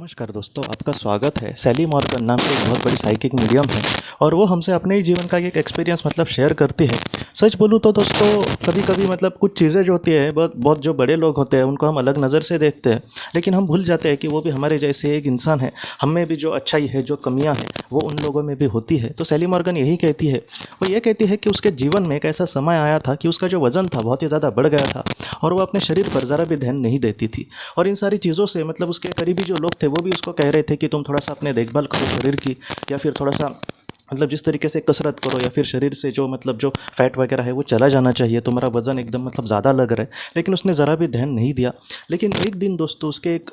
नमस्कार दोस्तों, आपका स्वागत है। सैली मॉर्गन नाम की एक बहुत बड़ी साइकिक मीडियम है और वो हमसे अपने ही जीवन का एक एक्सपीरियंस शेयर करती है। सच बोलूँ तो दोस्तों, कभी कभी कुछ चीज़ें जो होती है बहुत जो बड़े लोग होते हैं उनको हम अलग नज़र से देखते हैं, लेकिन हम भूल जाते हैं कि वो भी हमारे जैसे एक इंसान है। हम में भी जो अच्छाई है, जो कमियाँ हैं, वो उन लोगों में भी होती है। तो सैली मॉर्गन यही कहती है, वो ये कहती है कि उसके जीवन में एक ऐसा समय आया था कि उसका जो वज़न था बहुत ही ज़्यादा बढ़ गया था और वो अपने शरीर पर ज़रा भी ध्यान नहीं देती थी। और इन सारी चीज़ों से उसके करीबी जो लोग थे वो भी उसको कह रहे थे कि तुम थोड़ा सा अपने देखभाल करो शरीर की, या फिर थोड़ा सा जिस तरीके से कसरत करो, या फिर शरीर से जो फैट वगैरह है वो चला जाना चाहिए, तुम्हारा वज़न एकदम ज़्यादा लग रहा है। लेकिन उसने ज़रा भी ध्यान नहीं दिया। लेकिन एक दिन दोस्तों, उसके एक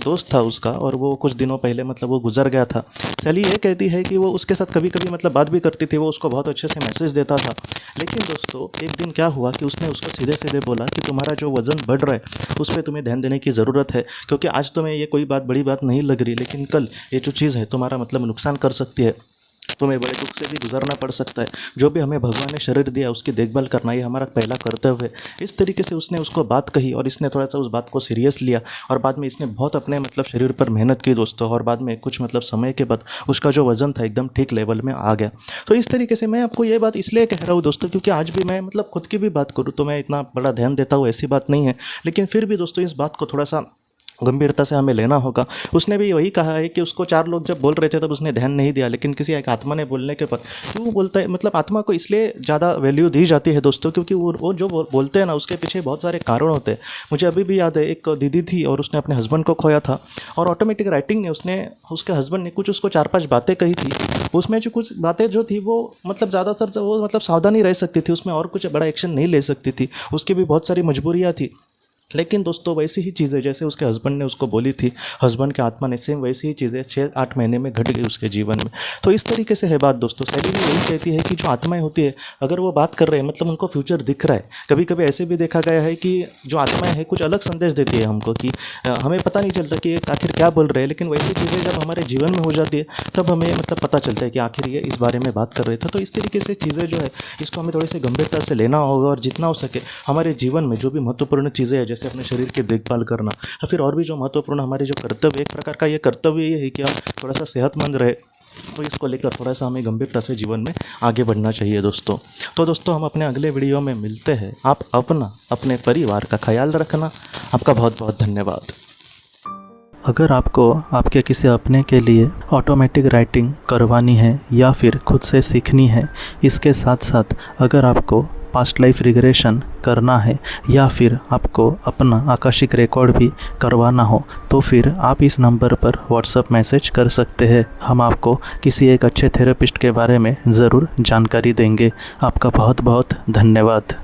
दोस्त था उसका, और वो कुछ दिनों पहले वो गुजर गया था। सैली ये कहती है कि वो उसके साथ कभी कभी बात भी करती थी, वो उसको बहुत अच्छे से मैसेज देता था। लेकिन दोस्तों, एक दिन क्या हुआ कि उसने उसको सीधे सीधे बोला कि तुम्हारा जो वज़न बढ़ रहा है उस पर तुम्हें ध्यान देने की ज़रूरत है, क्योंकि आज तुम्हें ये कोई बड़ी बात नहीं लग रही, लेकिन कल ये जो चीज़ है तुम्हारा नुकसान कर सकती है, तुम्हें बड़े दुख से भी गुजरना पड़ सकता है। जो भी हमें भगवान ने शरीर दिया उसकी देखभाल करना ये हमारा पहला कर्तव्य है। इस तरीके से उसने उसको बात कही और इसने थोड़ा सा उस बात को सीरियस लिया, और बाद में इसने बहुत अपने शरीर पर मेहनत की दोस्तों, और बाद में कुछ समय के बाद उसका जो वज़न था एकदम ठीक लेवल में आ गया। तो इस तरीके से मैं आपको ये बात इसलिए कह रहा हूँ दोस्तों, क्योंकि आज भी मैं खुद की भी बात करूँ तो मैं इतना बड़ा ध्यान देता हूँ ऐसी बात नहीं है, लेकिन फिर भी दोस्तों इस बात को थोड़ा सा गंभीरता से हमें लेना होगा। उसने भी वही कहा है कि उसको 4 लोग जब बोल रहे थे तब उसने ध्यान नहीं दिया, लेकिन किसी एक आत्मा ने बोलने के बाद क्यों बोलता है, आत्मा को इसलिए ज़्यादा वैल्यू दी जाती है दोस्तों, क्योंकि वो जो बोलते हैं ना उसके पीछे बहुत सारे कारण होते हैं। मुझे अभी भी याद है, एक दीदी थी और उसने अपने हस्बैंड को खोया था, और ऑटोमेटिक राइटिंग ने उसके हस्बैंड ने कुछ उसको 4-5 बातें कही थी। उसमें जो कुछ बातें जो थी वो ज़्यादातर वो सावधानी रह सकती थी, उसमें और कुछ बड़ा एक्शन नहीं ले सकती थी, उसकी भी बहुत सारी मजबूरियाँ थी। लेकिन दोस्तों वैसी ही चीज़ें जैसे उसके हस्बैंड ने उसको बोली थी, हस्बैंड के आत्मा ने सेम वैसी ही चीज़ें 6-8 महीने में घट गई उसके जीवन में। तो इस तरीके से है बात दोस्तों। सैली भी यही कहती है कि जो आत्माएं होती है, अगर वो बात कर रहे हैं उनको फ्यूचर दिख रहा है। कभी कभी ऐसे भी देखा गया है कि जो आत्माएं हैं कुछ अलग संदेश देती है हमको, कि हमें पता नहीं चलता कि आखिर क्या बोल रहे हैं, लेकिन वैसी चीज़ें जब हमारे जीवन में हो जाती है तब हमें पता चलता है कि आखिर ये इस बारे में बात कर रहे थे। तो इस तरीके से चीज़ें जो है इसको हमें थोड़ी सी गंभीरता से लेना होगा, और जितना हो सके हमारे जीवन में जो भी महत्वपूर्ण चीज़ें हैं, जैसे अपने शरीर के देखभाल करना, या फिर और भी जो महत्वपूर्ण हमारे जो कर्तव्य, एक प्रकार का ये कर्तव्य ये है कि हम थोड़ा सा सेहतमंद रहे, तो इसको लेकर थोड़ा सा हमें गंभीरता से जीवन में आगे बढ़ना चाहिए दोस्तों। तो दोस्तों, हम अपने अगले वीडियो में मिलते हैं। आप अपने परिवार का ख्याल रखना। आपका बहुत बहुत धन्यवाद। अगर आपको आपके किसी अपने के लिए ऑटोमेटिक राइटिंग करवानी है या फिर खुद से सीखनी है, इसके साथ साथ अगर आपको पास्ट लाइफ रिग्रेशन करना है या फिर आपको अपना आकाशिक रिकॉर्ड भी करवाना हो, तो फिर आप इस नंबर पर व्हाट्सएप मैसेज कर सकते हैं। हम आपको किसी एक अच्छे थेरेपिस्ट के बारे में ज़रूर जानकारी देंगे। आपका बहुत बहुत धन्यवाद।